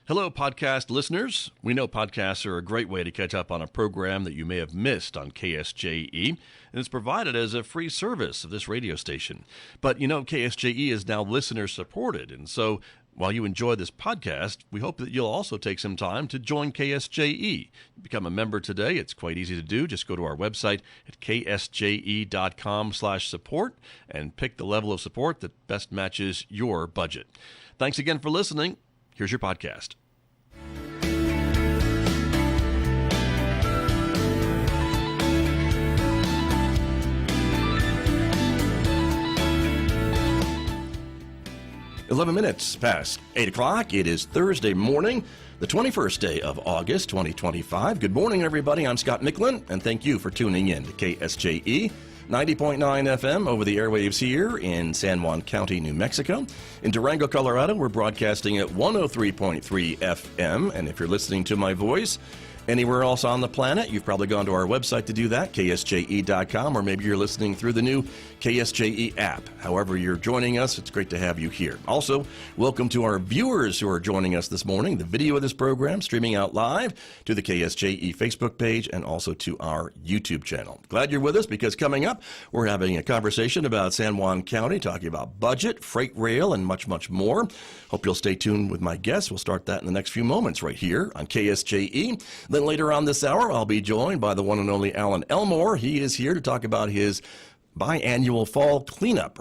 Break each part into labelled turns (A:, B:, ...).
A: Hello, podcast listeners. We know podcasts are a great way to catch up on a program that you may have missed on KSJE, and it's provided as a free service of this radio station. But you know, KSJE is now listener-supported, and so while you enjoy this podcast, we hope that you'll also take some time to join KSJE. Become a member today. It's quite easy to do. Just go to our website at ksje.com/support and pick the level of support that best matches your budget. Thanks again for listening. Here's your podcast. "11 minutes past 8 o'clock. It is Thursday morning, the 21st day of August, 2025. Good morning, everybody. I'm Scott Michlin, and thank you for tuning in to KSJE 90.9 FM over the airwaves here in San Juan County, New Mexico. In Durango, Colorado, we're broadcasting at 103.3 FM, and if you're listening to my voice anywhere else on the planet, you've probably gone to our website to do that, ksje.com, or maybe you're listening through the new KSJE app. However you're joining us, it's great to have you here. Also, welcome to our viewers who are joining us this morning. The video of this program streaming out live to the KSJE Facebook page and also to our YouTube channel. Glad you're with us, because coming up, we're having a conversation about San Juan County, talking about budget, freight rail, and much, much more. Hope you'll stay tuned with my guests. We'll start that in the next few moments right here on KSJE. Then later on this hour, I'll be joined by the one and only Alan Elmore. He is here to talk about his biannual fall cleanup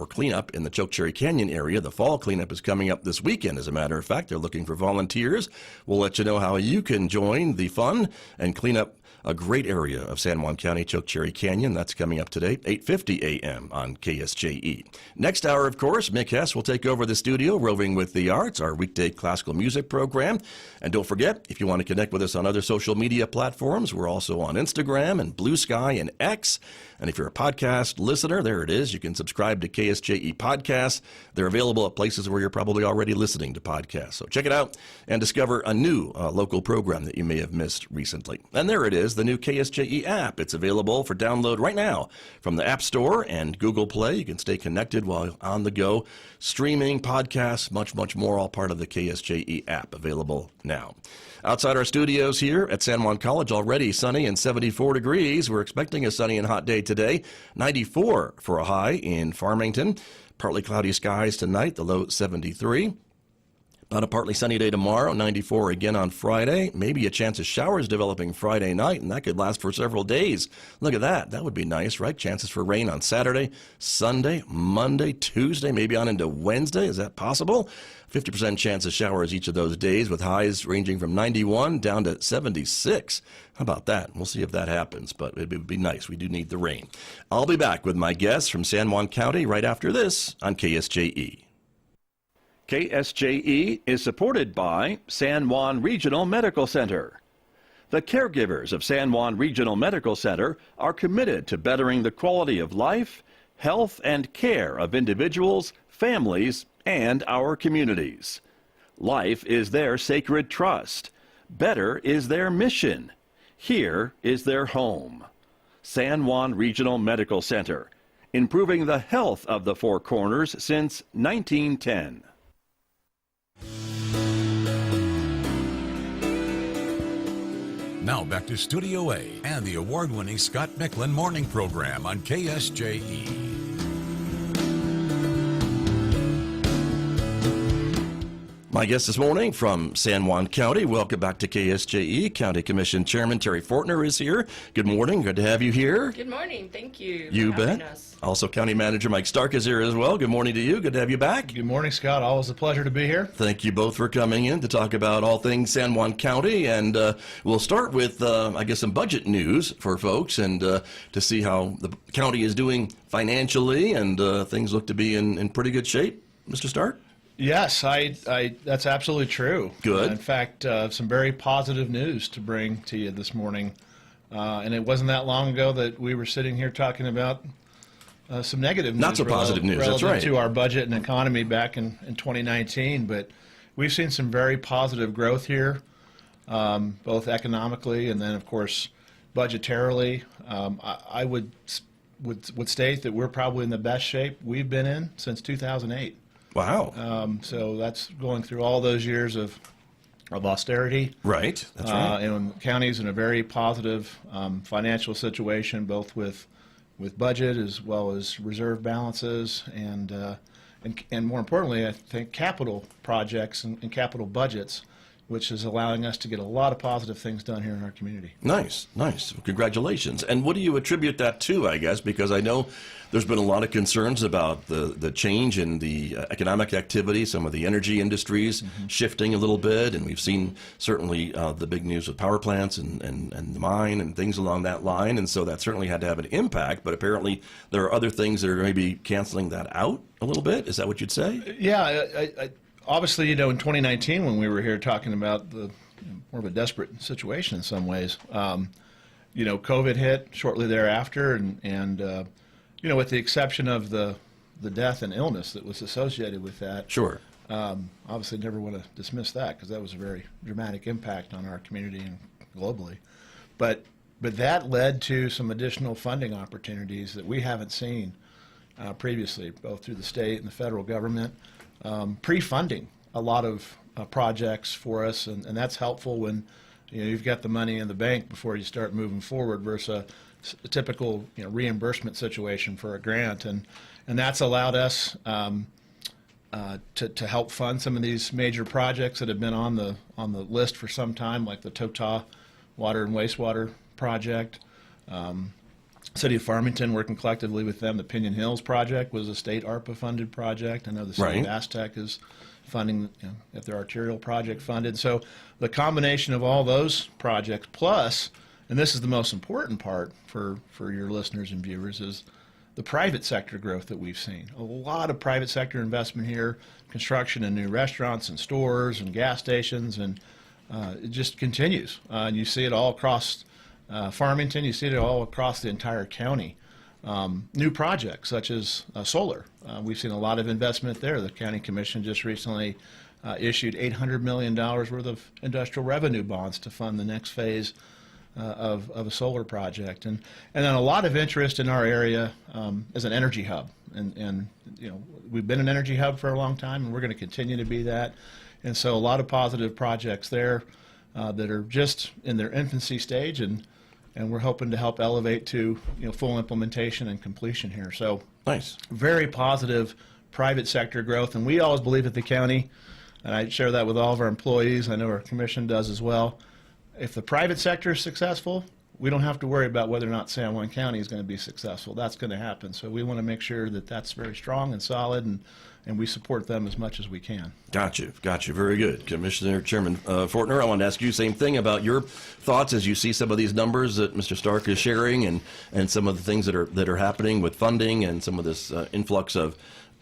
A: in the Chokecherry Canyon area. The fall cleanup is coming up this weekend, as a matter of fact. They're looking for volunteers. We'll let you know how you can join the fun and clean up a great area of San Juan County, Chokecherry Canyon. That's coming up today, 8:50 a.m. on KSJE. Next hour, of course, Mick Hess will take over the studio, Roving with the Arts, our weekday classical music program. And don't forget, if you want to connect with us on other social media platforms, we're also on Instagram and Blue Sky and X. And if you're a podcast listener, there it is. You can subscribe to KSJE podcasts. They're available at places where you're probably already listening to podcasts. So check it out and discover a new local program that you may have missed recently. And there it is, the new KSJE app. It's available for download right now from the App Store and Google Play. You can stay connected while on the go, streaming, podcasts, much, much more, all part of the KSJE app, available now. Outside our studios here at San Juan College, already sunny and 74 degrees. We're expecting a sunny and hot day today. 94 for a high in Farmington. Partly cloudy skies tonight, the low 73. Not a partly sunny day tomorrow, 94 again on Friday. Maybe a chance of showers developing Friday night, and that could last for several days. Look at that. That would be nice, right? Chances for rain on Saturday, Sunday, Monday, Tuesday, maybe on into Wednesday. Is that possible? 50% chance of showers each of those days, with highs ranging from 91 down to 76. How about that? We'll see if that happens, but it would be nice. We do need the rain. I'll be back with my guests from San Juan County right after this on KSJE. KSJE is supported by San Juan Regional Medical Center. The caregivers of San Juan Regional Medical Center are committed to bettering the quality of life, health, and care of individuals, families, and our communities. Life is their sacred trust. Better is their mission. Here is their home. San Juan Regional Medical Center, improving the health of the Four Corners since 1910.
B: Now back to Studio A and the award-winning Scott Michlin morning program on KSJE.
A: My guest this morning from San Juan County. Welcome back to KSJE. County Commission Chairman Terri Fortner is here. Good morning. Good to have you here.
C: Good morning. Thank you.
A: You
C: for having
A: bet.
C: us.
A: Also, County Manager Mike Stark is here as well. Good morning to you. Good to have you back.
D: Good morning, Scott. Always a pleasure to be here.
A: Thank you both for coming in to talk about all things San Juan County. And we'll start with, I guess, some budget news for folks and to see how the county is doing financially. And things look to be in pretty good shape. Mr. Stark?
D: Yes, that's absolutely true.
A: Good.
D: In fact, some very positive news to bring to you this morning. And it wasn't that long ago that we were sitting here talking about some negative news.
A: Not so positive news, that's right.
D: Relative to our budget and economy back in 2019. But we've seen some very positive growth here, both economically and then, of course, budgetarily. I would state that we're probably in the best shape we've been in since 2008.
A: Wow.
D: So that's going through all those years of of austerity.
A: Right. That's right.
D: And the county's in a very positive financial situation, both with budget as well as reserve balances, and more importantly, I think capital projects and capital budgets, which is allowing us to get a lot of positive things done here in our community.
A: Nice, nice. Congratulations. And what do you attribute that to, I guess? Because I know there's been a lot of concerns about the change in the economic activity, some of the energy industries shifting a little bit, and we've seen certainly the big news with power plants and the mine and things along that line, and so that certainly had to have an impact, but apparently there are other things that are maybe canceling that out a little bit. Is that what you'd say?
D: Yeah, obviously, in 2019 when we were here talking about the more of a desperate situation in some ways, COVID hit shortly thereafter, and with the exception of the death and illness that was associated with that.
A: Sure.
D: Obviously, never want to dismiss that because that was a very dramatic impact on our community and globally. But that led to some additional funding opportunities that we haven't seen previously, both through the state and the federal government. Pre-funding a lot of projects for us, and that's helpful when you've got the money in the bank before you start moving forward versus a typical reimbursement situation for a grant, and that's allowed us to help fund some of these major projects that have been on the list for some time, like the Total water and wastewater project. City of Farmington, working collectively with them, the Pinion Hills project was a state ARPA funded project. I know the city of Aztec is funding, if their arterial project funded. So the combination of all those projects plus, and this is the most important part for your listeners and viewers, is the private sector growth that we've seen. A lot of private sector investment here, construction and new restaurants and stores and gas stations, and it just continues. And you see it all across Farmington, you see it all across the entire county. New projects such as solar. We've seen a lot of investment there. The county commission just recently issued $800 million worth of industrial revenue bonds to fund the next phase of a solar project. And then a lot of interest in our area as an energy hub. And we've been an energy hub for a long time, and we're going to continue to be that. And so a lot of positive projects there that are just in their infancy stage, and we're hoping to help elevate to full implementation and completion here. So
A: nice, very
D: positive private sector growth, and we always believe at the county, and I share that with all of our employees. I know our commission does as well. If the private sector is successful, we don't have to worry about whether or not San Juan County is going to be successful. That's going to happen. So we want to make sure that that's very strong and solid, and we support them as much as we can.
A: Got you. Very good. Commissioner Chairman Fortner, I wanted to ask you the same thing about your thoughts as you see some of these numbers that Mr. Stark is sharing, and some of the things that are happening with funding and some of this influx of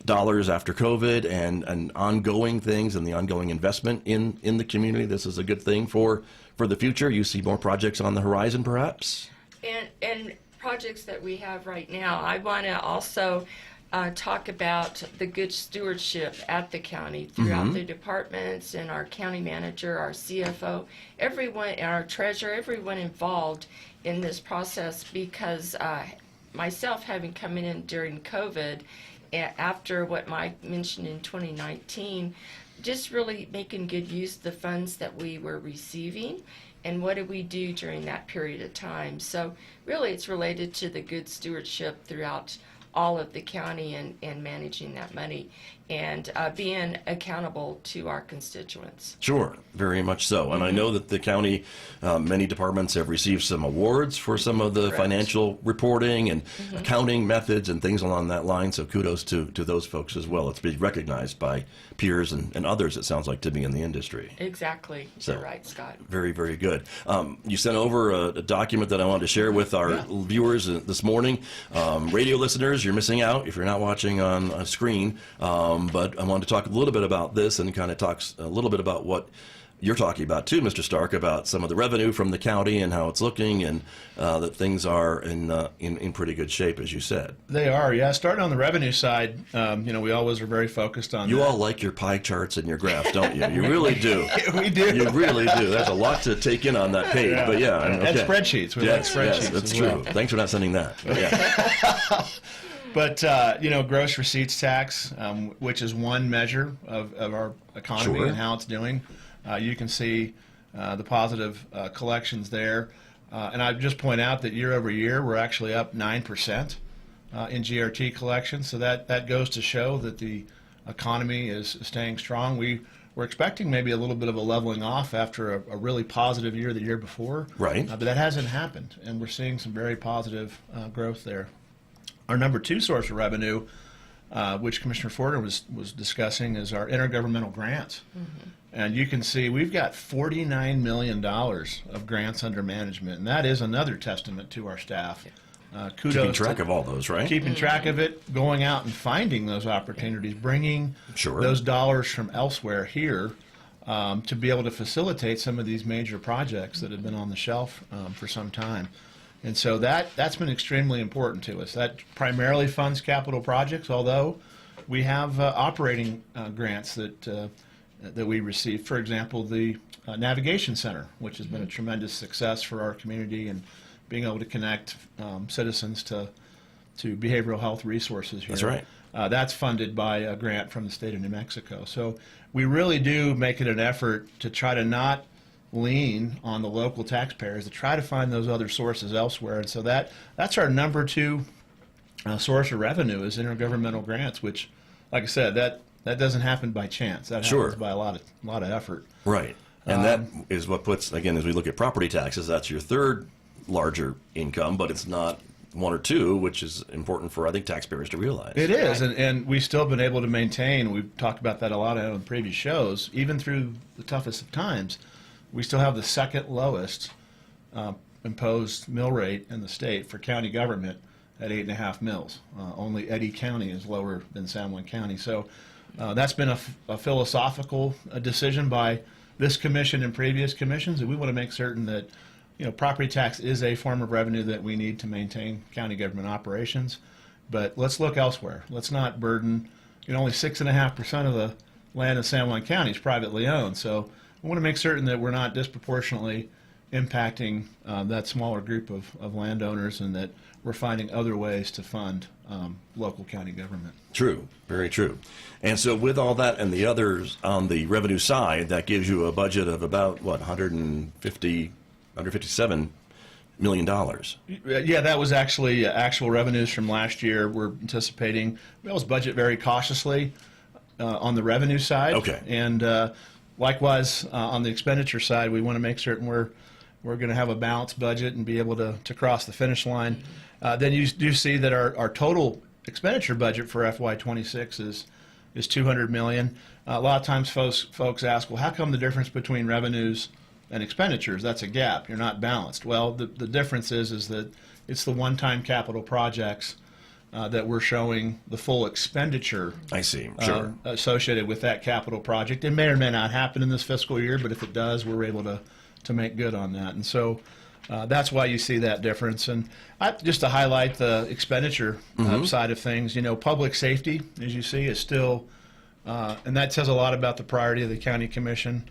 A: dollars after COVID and ongoing things and the ongoing investment in the community. This is a good thing for the future. You see more projects on the horizon, perhaps?
C: And projects that we have right now. I want to also talk about the good stewardship at the county throughout the departments, and our county manager, our CFO, everyone, our treasurer, everyone involved in this process, because myself having come in during COVID, after what Mike mentioned in 2019, just really making good use of the funds that we were receiving, and what did we do during that period of time. So really it's related to the good stewardship throughout all of the county and managing that money and being accountable to our constituents.
A: Sure, very much so. And I know that the county, many departments have received some awards for some of the financial reporting and accounting methods and things along that line. So kudos to those folks as well. It's being recognized by peers and others, it sounds like, to be in the industry.
C: Exactly. So, you're right, Scott.
A: Very, very good. You sent over a document that I wanted to share with our viewers this morning. Radio listeners, you're missing out if you're not watching on a screen. But I wanted to talk a little bit about this, and kind of talks a little bit about what you're talking about too, Mr. Stark, about some of the revenue from the county and how it's looking, and that things are in pretty good shape, as you said.
D: They are, yeah. Starting on the revenue side, we always are very focused on
A: You
D: that.
A: all like your pie charts and your graphs, don't you? You really do.
D: We do.
A: You really do. There's a lot to take in on that page, but okay.
D: And spreadsheets. We like spreadsheets.
A: Yes, that's
D: as
A: true.
D: well.
A: Thanks for not sending that. But yeah.
D: But, gross receipts tax, which is one measure of our economy and how it's doing. You can see the positive collections there. And I'd just point out that year over year, we're actually up 9% in GRT collections. So that goes to show that the economy is staying strong. We're expecting maybe a little bit of a leveling off after a really positive year the year before.
A: Right.
D: But that hasn't happened, and we're seeing some very positive growth there. Our number two source of revenue, which Commissioner Fortner was discussing, is our intergovernmental grants. Mm-hmm. And you can see we've got $49 million of grants under management, and that is another testament to our staff. Kudos
A: Keeping track of all those, right?
D: Keeping track of it, going out and finding those opportunities, bringing
A: Sure.
D: those dollars from elsewhere here to be able to facilitate some of these major projects that have been on the shelf for some time. And so that's been extremely important to us. That primarily funds capital projects, although we have operating grants that we receive. For example, the Navigation Center, which has been a tremendous success for our community, and being able to connect citizens to behavioral health resources here.
A: That's right.
D: That's funded by a grant from the state of New Mexico. So we really do make it an effort to try to not lean on the local taxpayers, to try to find those other sources elsewhere. And so that's our number two source of revenue is intergovernmental grants, which, like I said, that doesn't happen by chance. That
A: Sure.
D: happens by a lot of effort.
A: Right. And that is what puts, again, as we look at property taxes, that's your third larger income, but it's not one or two, which is important for, I think, taxpayers to realize.
D: It is, and we've still been able to maintain, we've talked about that a lot on previous shows, even through the toughest of times, we still have the second lowest imposed mill rate in the state for county government at 8.5 mills. Only Eddy County is lower than San Juan County. So that's been a philosophical decision by this commission and previous commissions, and we want to make certain that property tax is a form of revenue that we need to maintain county government operations. But let's look elsewhere. Let's not burden, only 6.5% of the land in San Juan County is privately owned. So we want to make certain that we're not disproportionately impacting that smaller group of landowners, and that we're finding other ways to fund local county government.
A: True, very true. And so with all that and the others on the revenue side, that gives you a budget of about, what, $157 million.
D: Yeah, that was actually actual revenues from last year. We're anticipating, we always budget very cautiously on the revenue side.
A: Okay.
D: And likewise, on the expenditure side, we want to make certain we're going to have a balanced budget and be able to cross the finish line. Then you do see that our total expenditure budget for FY26 is $200 million. A lot of times folks ask, well, how come the difference between revenues and expenditures, that's a gap, you're not balanced? Well, the difference is that it's the one-time capital projects that we're showing the full expenditure
A: I see, sure.
D: Associated with that capital project. It may or may not happen in this fiscal year, but if it does, we're able to make good on that. And so that's why you see that difference. And just to highlight the expenditure side of things, public safety, as you see, is still, and that says a lot about the priority of the county commission,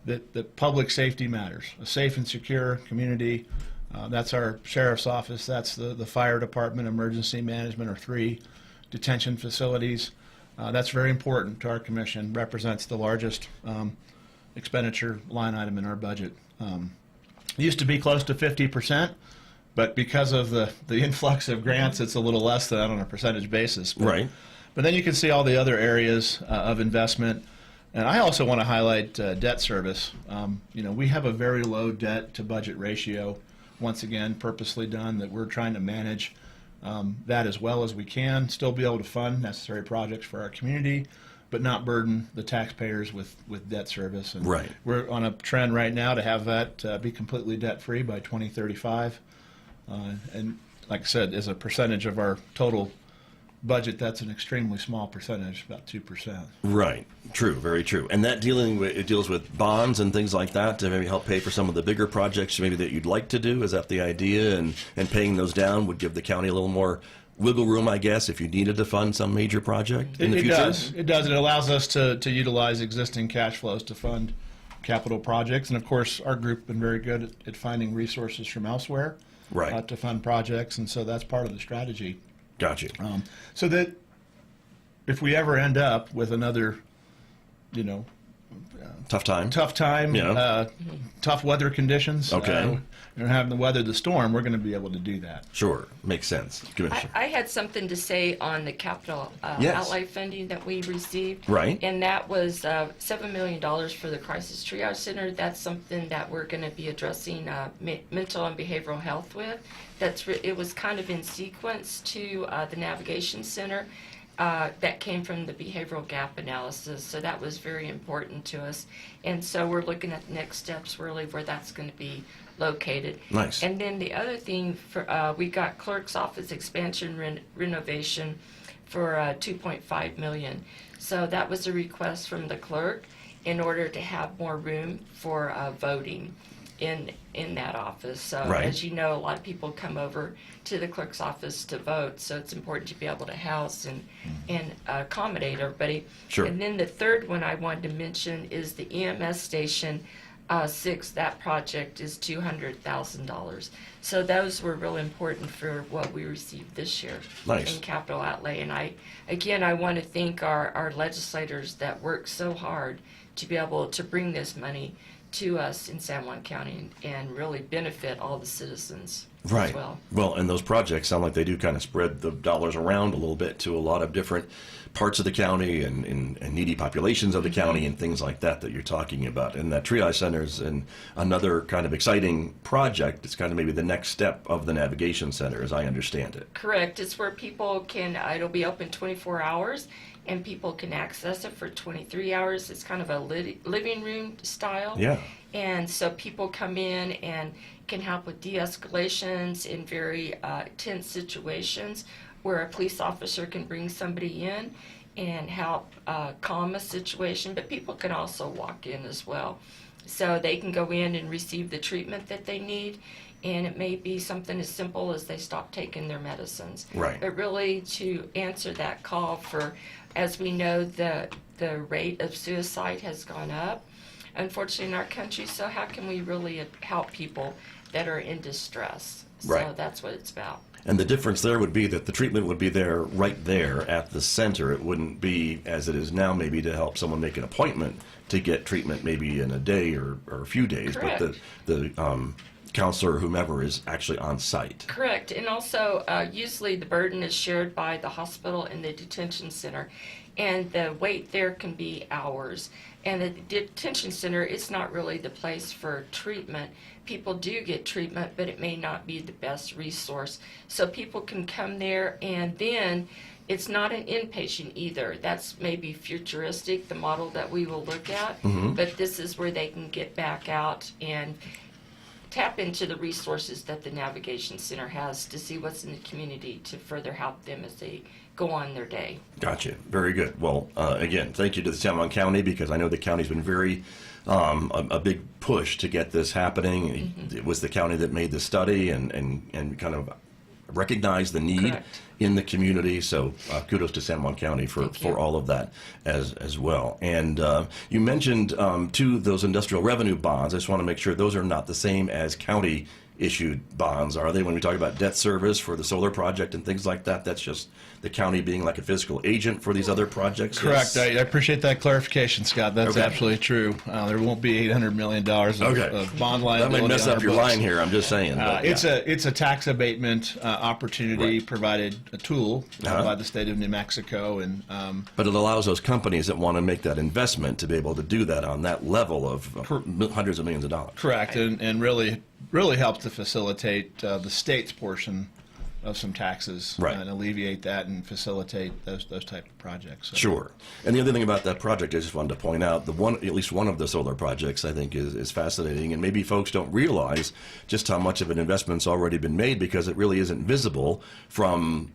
D: that public safety matters. A safe and secure community, that's our sheriff's office, that's the fire department, emergency management, or 3 detention facilities. That's very important to our commission, represents the largest expenditure line item in our budget. It used to be close to 50%, but because of the influx of grants, it's a little less than that on a percentage basis.
A: Right.
D: But then you can see all the other areas of investment. And I also want to highlight debt service. We have a very low debt to budget ratio, once again, purposely done, that we're trying to manage that as well as we can, still be able to fund necessary projects for our community, but not burden the taxpayers with debt service. And
A: right.
D: We're on a trend right now to have that be completely debt-free by 2035. And like I said, as a percentage of our total budget, that's an extremely small percentage, about 2%.
A: Right. True. Very true. And that it deals with bonds and things like that to maybe help pay for some of the bigger projects maybe that you'd like to do. Is that the idea? And paying those down would give the county a little more wiggle room, I guess, if you needed to fund some major project in the future?
D: It does. It allows us to utilize existing cash flows to fund capital projects. And of course, our group has been very good at finding resources from elsewhere
A: right.
D: To fund projects. And so that's part of the strategy.
A: Got you.
D: So that if we ever end up with another,
A: Tough time.
D: tough weather conditions.
A: Okay.
D: Having to weather the storm, we're going to be able to do that.
A: Sure, makes sense. Commissioner.
C: I had something to say on the capital
A: Yes.
C: outlay funding that we received.
A: Right.
C: And that was $7 million for the Crisis Triage Center. That's something that we're going to be addressing mental and behavioral health with. It was kind of in sequence to the Navigation Center. That came from the behavioral gap analysis, so that was very important to us. And so we're looking at the next steps, really, where that's going to be located.
A: Nice.
C: And then the other thing, we got clerk's office expansion renovation for $2.5 million. So that was a request from the clerk in order to have more room for voting in that office. So
A: Right.
C: as you know, a lot of people come over to the clerk's office to vote, so it's important to be able to house and accommodate everybody.
A: Sure.
C: And then the third one I wanted to mention is the EMS station 6. That project is $200,000. So those were really important for what we received this year
A: Nice.
C: in capital outlay. And I want to thank our legislators that worked so hard to be able to bring this money to us in San Juan County and really benefit all the citizens
A: Right.
C: as well.
A: Well, and those projects sound like they do kind of spread the dollars around a little bit to a lot of different parts of the county and needy populations of the county and things like that you're talking about. And that triage center is another kind of exciting project. It's kind of maybe the next step of the navigation center, as I understand it.
C: Correct. It's where people can, it'll be open 24 hours and people can access it for 23 hours. It's kind of a living room style.
A: Yeah.
C: And so people come in and can help with de-escalations in very tense situations where a police officer can bring somebody in and help calm a situation, but people can also walk in as well. So they can go in and receive the treatment that they need, and it may be something as simple as they stop taking their medicines.
A: Right.
C: But really to answer that call for, as we know, the rate of suicide has gone up, unfortunately, in our country, so how can we really help people that are in distress? So
A: Right.
C: that's what it's about.
A: And the difference there would be that the treatment would be there right there at the center. It wouldn't be, as it is now, maybe to help someone make an appointment to get treatment maybe in a day or a few days.
C: Correct.
A: But the counselor or whomever is actually on site.
C: Correct. And also, usually the burden is shared by the hospital and the detention center. And the wait there can be hours. And the detention center, it's not really the place for treatment. People do get treatment, but it may not be the best resource. So people can come there, and then it's not an inpatient either. That's maybe futuristic, the model that we will look at. But this is where they can get back out and tap into the resources that the Navigation Center has to see what's in the community to further help them as they go on their day.
A: Gotcha. Very good. Well, again, thank you to the San Juan County, because I know the county's been very a big push to get this happening. It was the county that made the study and kind of recognized the need
C: Correct.
A: in the community. So kudos to San Juan County
C: Thank you.
A: for all of that as well. And you mentioned too those industrial revenue bonds. I just want to make sure those are not the same as county issued bonds, are they? When we talk about debt service for the solar project and things like that, that's just the county being like a fiscal agent for these other projects?
D: Correct.
A: Yes?
D: I appreciate that clarification, Scott. That's
A: Okay.
D: absolutely true. There won't be $800 million of,
A: Okay.
D: of bond
A: That
D: liability.
A: might mess
D: on
A: up
D: our
A: your
D: books.
A: line here, I'm just saying. but, yeah.
D: It's a tax abatement opportunity
A: Right.
D: provided, a tool
A: Uh-huh.
D: by the state of New Mexico, and
A: But it allows those companies that want to make that investment to be able to do that on that level of hundreds of millions of dollars.
D: correct, and really helps to facilitate the state's portion of some taxes,
A: Right.
D: and alleviate that and facilitate those type of projects. So.
A: Sure. And the other thing about that project, I just wanted to point out, at least one of the solar projects, I think, is fascinating, and maybe folks don't realize just how much of an investment's already been made, because it really isn't visible from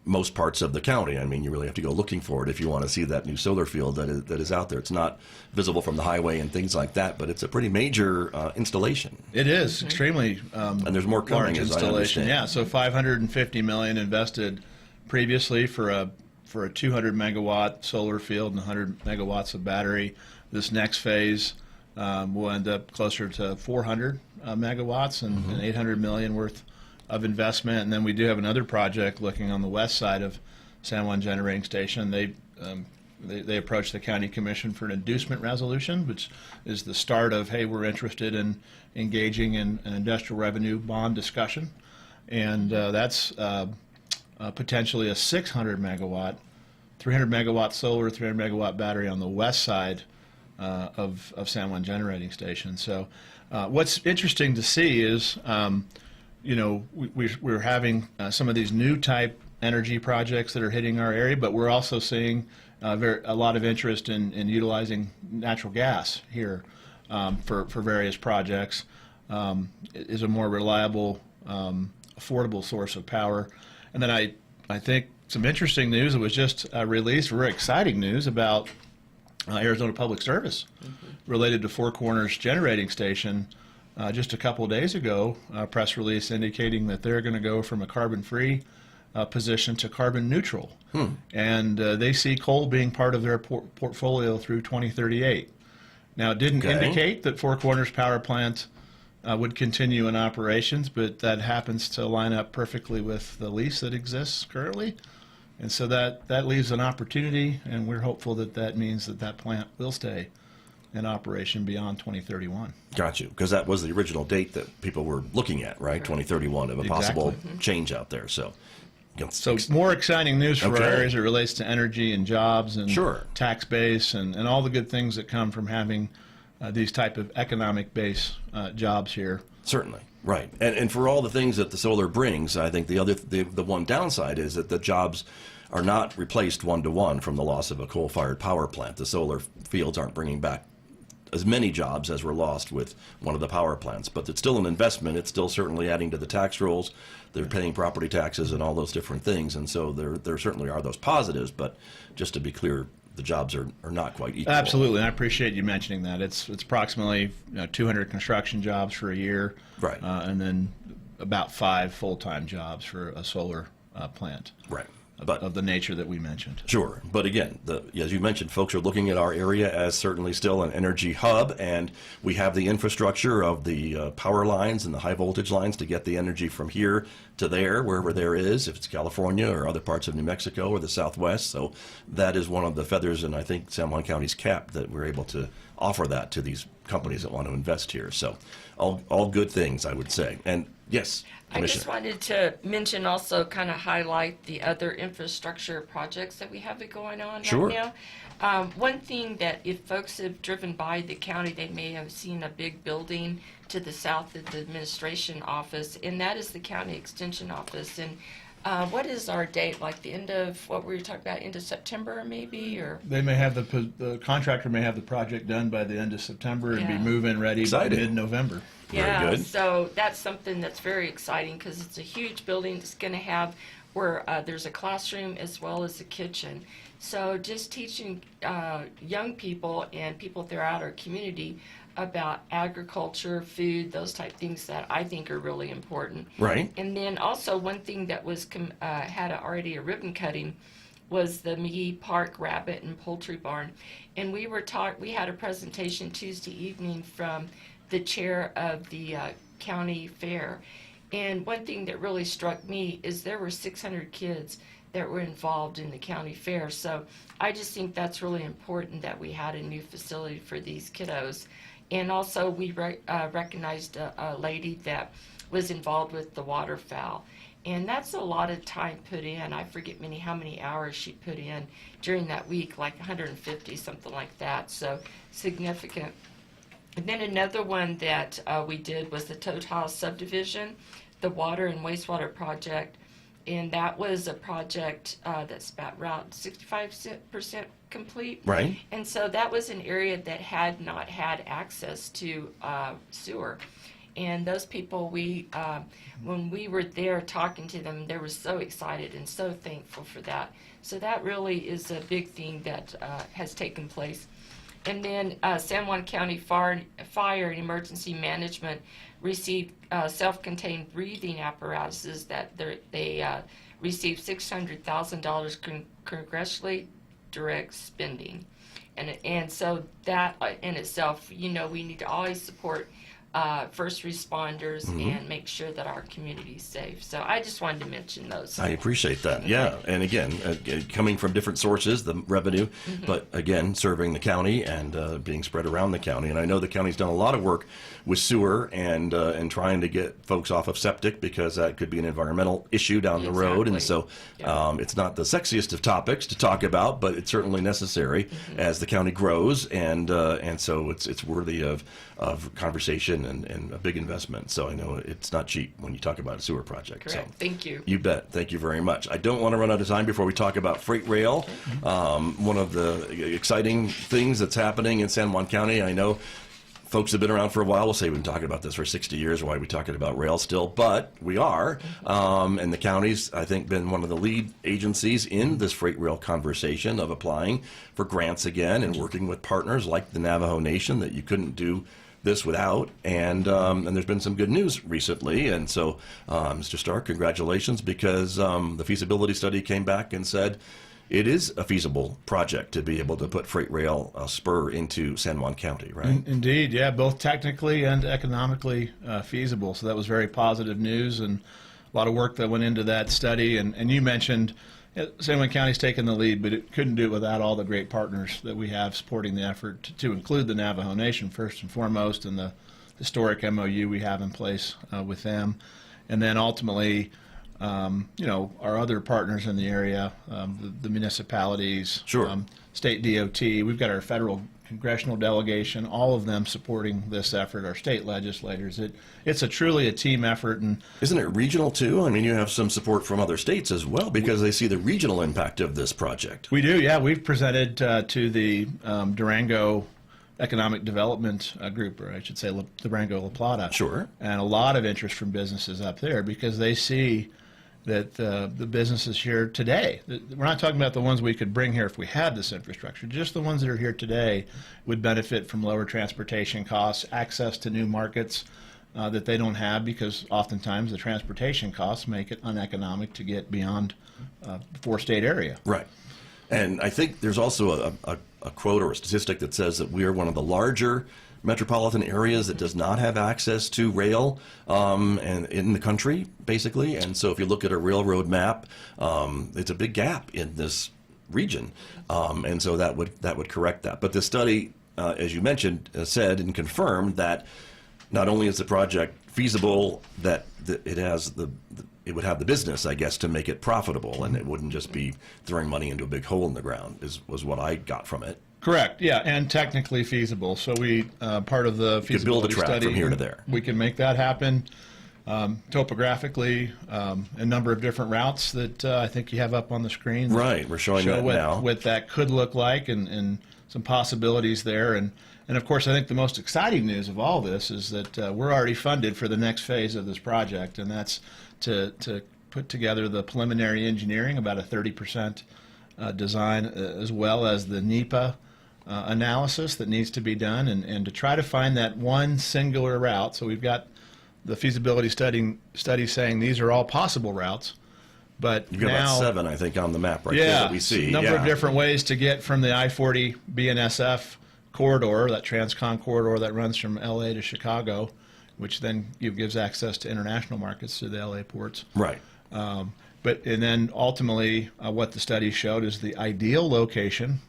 A: most parts of the county. I mean, you really have to go looking for it if you want to see that new solar field that is out there. It's not visible from the highway and things like that, but it's a pretty major installation.
D: It is extremely
A: And there's more coming,
D: large
A: as I
D: installation.
A: understand.
D: Yeah, so $550 million invested previously for a 200 megawatt solar field and 100 megawatts of battery. This next phase will end up closer to 400 megawatts and 800 million worth of investment. And then we do have another project looking on the west side of San Juan Generating Station. They they approached the county commission for an inducement resolution, which is the start of, hey, we're interested in engaging in an industrial revenue bond discussion. And that's potentially a 600 megawatt, 300 megawatt solar, 300 megawatt battery on the west side of San Juan Generating Station. So what's interesting to see is, we're having some of these new type energy projects that are hitting our area, but we're also seeing a lot of interest in utilizing natural gas here for various projects. It is a more reliable, affordable source of power. And then I think some interesting news that was just released, very exciting news about Arizona Public Service related to Four Corners Generating Station. Just a couple of days ago, a press release indicating that they're going to go from a carbon-free position to carbon neutral. And they see coal being part of their portfolio through 2038. Now, it didn't indicate that Four Corners Power Plant would continue in operations, but that happens to line up perfectly with the lease that exists currently. And so that leaves an opportunity, and we're hopeful that means that plant will stay in operation beyond 2031.
A: Got you, because that was the original date that people were looking at, right? 2031 of a possible change out there. So
D: more exciting news for our area as it relates to energy and jobs and tax base and all the good things that come from having these type of economic base jobs here.
A: Certainly. Right. And for all the things that the solar brings, I think the one downside is that the jobs are not replaced one-to-one from the loss of a coal-fired power plant. The solar fields aren't bringing back as many jobs as were lost with one of the power plants. But it's still an investment. It's still certainly adding to the tax rolls. They're paying property taxes and all those different things. And so there certainly are those positives. But just to be clear, the jobs are not quite equal.
D: Absolutely, and I appreciate you mentioning that. It's approximately 200 construction jobs for a year,
A: right,
D: and then about 5 full-time jobs for a solar plant,
A: right,
D: of the nature that we mentioned.
A: Sure, but again, as you mentioned, folks are looking at our area as certainly still an energy hub, and we have the infrastructure of the power lines and the high voltage lines to get the energy from here to there, wherever there is, if it's California or other parts of New Mexico or the Southwest. So that is one of the feathers in, I think, San Juan County's cap, that we're able to offer that to these companies that want to invest here. So all good things, I would say. And yes,
C: I just wanted to mention, also kind of highlight the other infrastructure projects that we have going on right now. One thing that if folks have driven by the county, they may have seen a big building to the south of the administration office, and that is the county extension office. And what is our date? Like the end of what we were talking about, end of September maybe, or
D: they may have the contractor may have the project done by the end of September and be move-in ready by mid-November.
C: Yeah, so that's something that's very exciting because it's a huge building. It's going to have where there's a classroom as well as a kitchen. So just teaching young people and people throughout our community about agriculture, food, those type things that I think are really important.
A: Right.
C: And then also one thing that was had already a ribbon cutting was the McGee Park Rabbit and Poultry Barn. And we had a presentation Tuesday evening from the chair of the county fair. And one thing that really struck me is there were 600 kids that were involved in the county fair. So I just think that's really important that we had a new facility for these kiddos. And also we recognized a lady that was involved with the waterfowl. And that's a lot of time put in. I forget how many hours she put in during that week, like 150, something like that. So significant. And then another one that we did was the Total subdivision, the water and wastewater project. And that was a project that's about around 65% complete.
A: Right.
C: And so that was an area that had not had access to sewer. And those people, when we were there talking to them, they were so excited and so thankful for that. So that really is a big thing that has taken place. And then San Juan County Fire and Emergency Management received self-contained breathing apparatuses that they received $600,000 congressionally direct spending. And so that in itself, we need to always support first responders and make sure that our community's safe. So I just wanted to mention those.
A: I appreciate that. Yeah, and again, coming from different sources, the revenue, but again, serving the county and being spread around the county. And I know the county's done a lot of work with sewer and trying to get folks off of septic, because that could be an environmental issue down the road. And so it's not the sexiest of topics to talk about, but it's certainly necessary as the county grows, and so it's worthy of conversation and a big investment. So I know it's not cheap when you talk about a sewer project.
C: Correct.
A: So
C: Thank you.
A: You bet. Thank you very much. I don't want to run out of time before we talk about freight rail. One of the exciting things that's happening in San Juan County, I know folks have been around for a while will say we've been talking about this for 60 years. Why are we talking about rail still? But we are. And the county's, I think, been one of the lead agencies in this freight rail conversation of applying for grants again and working with partners like the Navajo Nation that you couldn't do this without. And there's been some good news recently. And so, Mr. Stark, congratulations, because the feasibility study came back and said it is a feasible project to be able to put freight rail spur into San Juan County, right?
D: Indeed, yeah, both technically and economically feasible. So that was very positive news, and a lot of work that went into that study. And you mentioned San Juan County's taken the lead, but it couldn't do it without all the great partners that we have supporting the effort, to include the Navajo Nation first and foremost, and the historic MOU we have in place with them. And then ultimately, our other partners in the area, the municipalities,
A: Sure.
D: State DOT. We've got our federal congressional delegation, all of them supporting this effort, our state legislators. It's truly a team effort. And
A: Isn't it regional too? I mean, you have some support from other states as well, because they see the regional impact of this project.
D: we do, yeah. We've presented to the Durango Economic Development Group, or I should say Durango La Plata.
A: Sure.
D: And a lot of interest from businesses up there, because they see that the businesses here today, we're not talking about the ones we could bring here if we had this infrastructure, just the ones that are here today would benefit from lower transportation costs, access to new markets that they don't have, because oftentimes the transportation costs make it uneconomic to get beyond the four-state area.
A: Right. And I think there's also a quote or a statistic that says that we are one of the larger metropolitan areas that does not have access to rail and in the country, basically. And so if you look at a railroad map, it's a big gap in this region. And so that would correct that. But the study, as you mentioned, said and confirmed that not only is the project feasible, that it would have the business, I guess, to make it profitable, and it wouldn't just be throwing money into a big hole in the ground, was what I got from it.
D: Correct. Yeah, and technically feasible. So we part of the feasibility
A: You could build a track
D: study
A: from here to there.
D: We can make that happen. Topographically, a number of different routes that I think you have up on the screen.
A: Right, we're showing that
D: what,
A: now.
D: What that could look like, and some possibilities there. And of course, I think the most exciting news of all this is that we're already funded for the next phase of this project, and that's to put together the preliminary engineering, about a 30% design, as well as the NEPA analysis that needs to be done, and to try to find that one singular route. So we've got the feasibility study saying these are all possible routes, but
A: You've got
D: now,
A: about 7, I think, on the map right there that we see.
D: a number of different ways to get from the I-40 BNSF corridor, that Transcon corridor that runs from LA to Chicago, which then gives access to international markets through the LA ports.
A: Right.
D: And then ultimately, what the study showed is the ideal location.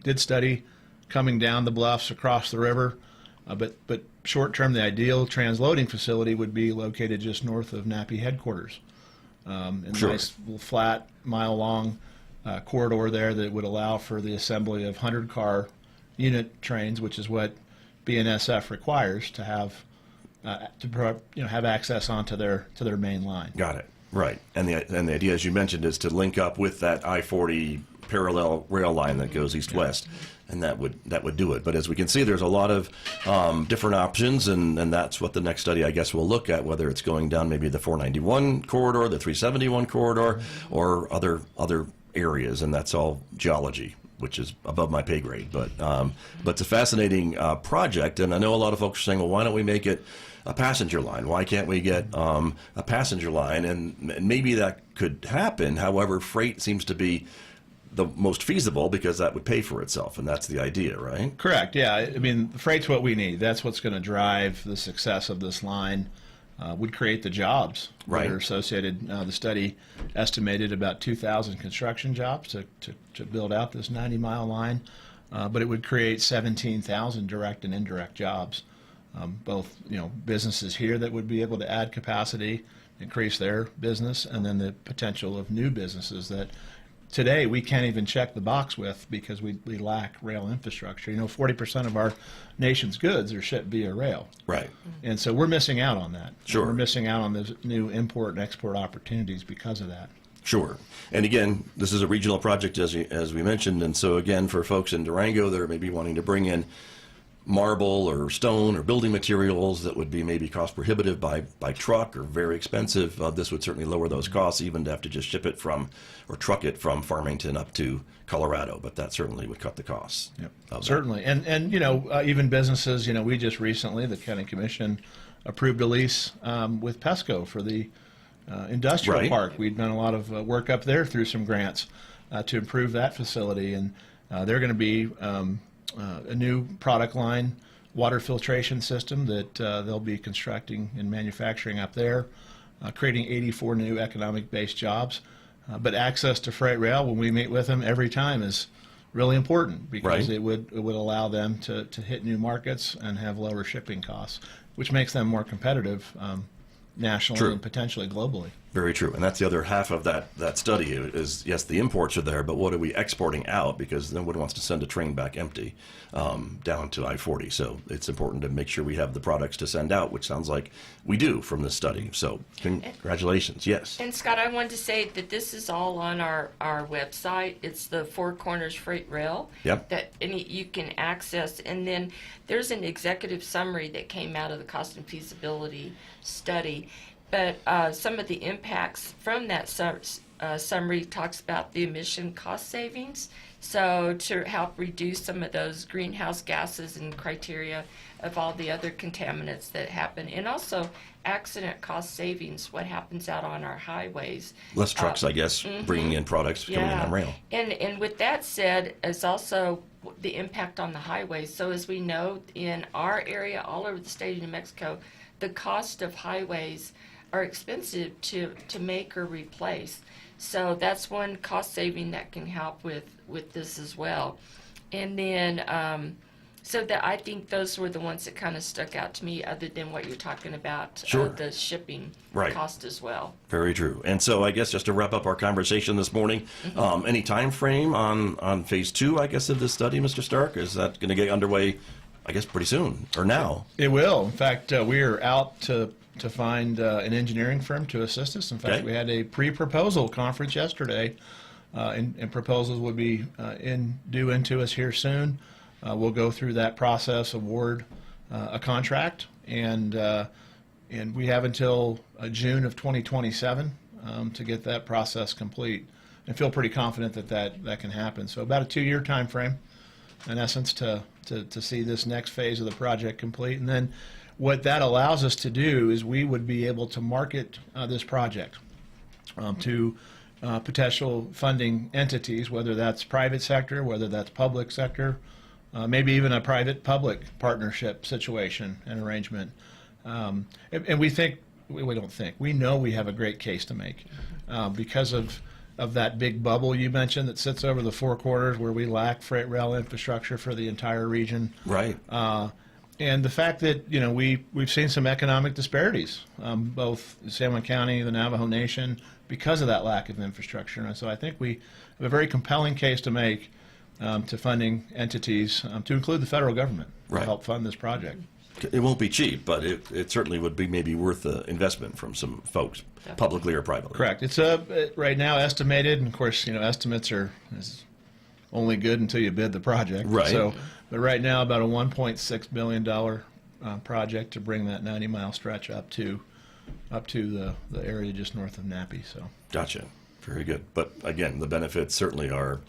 D: Did study coming down the bluffs across the river, but short term, the ideal transloading facility would be located just north of NAPI headquarters. And
A: Sure.
D: nice little flat, mile-long corridor there that would allow for the assembly of 100-car unit trains, which is what BNSF requires to have have access onto their main line.
A: Got it. Right. And the idea, as you mentioned, is to link up with that I-40 parallel rail line that goes east-west, and that would do it. But as we can see, there's a lot of different options, and that's what the next study, I guess, will look at, whether it's going down maybe the 491 corridor, the 371 corridor, or other areas, and that's all geology, which is above my pay grade. But it's a fascinating project, and I know a lot of folks are saying, well, why don't we make it a passenger line? Why can't we get a passenger line? And maybe that could happen. However, freight seems to be the most feasible because that would pay for itself, and that's the idea, right?
D: Correct. Yeah. I mean, the freight's what we need. That's what's going to drive the success of this line. Would create the jobs
A: Right.
D: that are associated. The study estimated about 2,000 construction jobs to build out this 90-mile line, but it would create 17,000 direct and indirect jobs. Both, businesses here that would be able to add capacity, increase their business, and then the potential of new businesses that today we can't even check the box with because we lack rail infrastructure. 40% of our nation's goods are shipped via rail.
A: Right.
D: And so we're missing out on that.
A: Sure.
D: We're missing out on those new import and export opportunities because of that.
A: Sure. And again, this is a regional project, as we mentioned, and so again, for folks in Durango that are maybe wanting to bring in marble or stone or building materials that would be maybe cost prohibitive by truck or very expensive, this would certainly lower those costs, even to have to just ship it from or truck it from Farmington up to Colorado, but that certainly would cut the costs.
D: Yep. Certainly. And even businesses, we just recently, the County Commission approved a lease with Pesco for the industrial
A: Right.
D: park. We've done a lot of work up there through some grants to improve that facility, and they're going to be a new product line water filtration system that they'll be constructing and manufacturing up there, creating 84 new economic-based jobs. But access to freight rail, when we meet with them every time, is really important because
A: Right.
D: it would allow them to hit new markets and have lower shipping costs, which makes them more competitive nationally
A: True.
D: and potentially globally.
A: Very true. And that's the other half of that study is, yes, the imports are there, but what are we exporting out? Because nobody wants to send a train back empty down to I-40. So it's important to make sure we have the products to send out, which sounds like we do from this study. So congratulations. Yes.
C: And Scott, I wanted to say that this is all on our website. It's the Four Corners Freight Rail
A: Yep.
C: that you can access. And then there's an executive summary that came out of the cost and feasibility study. But some of the impacts from that summary talks about the emission cost savings. So to help reduce some of those greenhouse gases and criteria of all the other contaminants that happen, and also accident cost savings, what happens out on our highways.
A: Less trucks, I guess, bringing in products coming in on rail.
C: And with that said, is also the impact on the highways. So as we know, in our area, all over the state of New Mexico, the cost of highways are expensive to make or replace. So that's one cost saving that can help with this as well. And then, so that I think those were the ones that kind of stuck out to me, other than what you're talking about,
A: Sure.
C: the shipping
A: Right.
C: cost as well.
A: Very true. And so I guess just to wrap up our conversation this morning, any time frame on phase 2, I guess, of this study, Mr. Stark? Is that going to get underway, I guess, pretty soon, or now?
D: It will. In fact, we are out to find an engineering firm to assist us. In fact,
A: Okay.
D: we had a pre-proposal conference yesterday, and proposals would be due into us here soon. We'll go through that process, award a contract, and we have until June of 2027 to get that process complete, and feel pretty confident that can happen. So about a 2-year time frame, in essence, to see this next phase of the project complete. And then what that allows us to do is we would be able to market this project to potential funding entities, whether that's private sector, whether that's public sector, maybe even a private-public partnership situation and arrangement. And we know we have a great case to make because of that big bubble you mentioned that sits over the Four Corners, where we lack freight rail infrastructure for the entire region.
A: Right.
D: And the fact that we've seen some economic disparities, both San Juan County, the Navajo Nation, because of that lack of infrastructure. And so I think we have a very compelling case to make to funding entities, to include the federal government,
A: Right.
D: to help fund this project.
A: It won't be cheap, but it certainly would be maybe worth the investment from some folks, publicly or privately.
D: Correct. It's right now estimated, and of course, estimates are is only good until you bid the project.
A: Right.
D: So, but right now, about a $1.6 billion project to bring that 90-mile stretch up to the area just north of Nappy. So.
A: Gotcha. Very good. But again, the benefits certainly are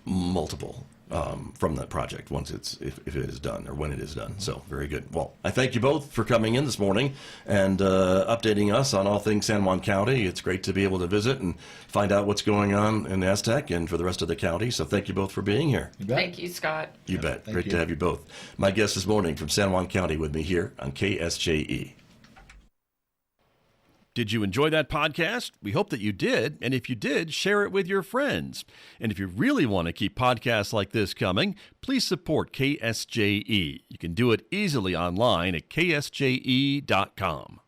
A: multiple. from that project once if it is done or when it is done. So very good. Well, I thank you both for coming in this morning and updating us on all things San Juan County. It's great to be able to visit and find out what's going on in Aztec and for the rest of the county. So thank you both for being here.
D: You bet.
C: Thank you, Scott.
A: You bet.
D: Thank
A: Great
D: you.
A: to have you both. My guest this morning from San Juan County with me here on KSJE.
E: Did you enjoy that podcast? We hope that you did. And if you did, share it with your friends. And if you really want to keep podcasts like this coming, please support KSJE. You can do it easily online at ksje.com.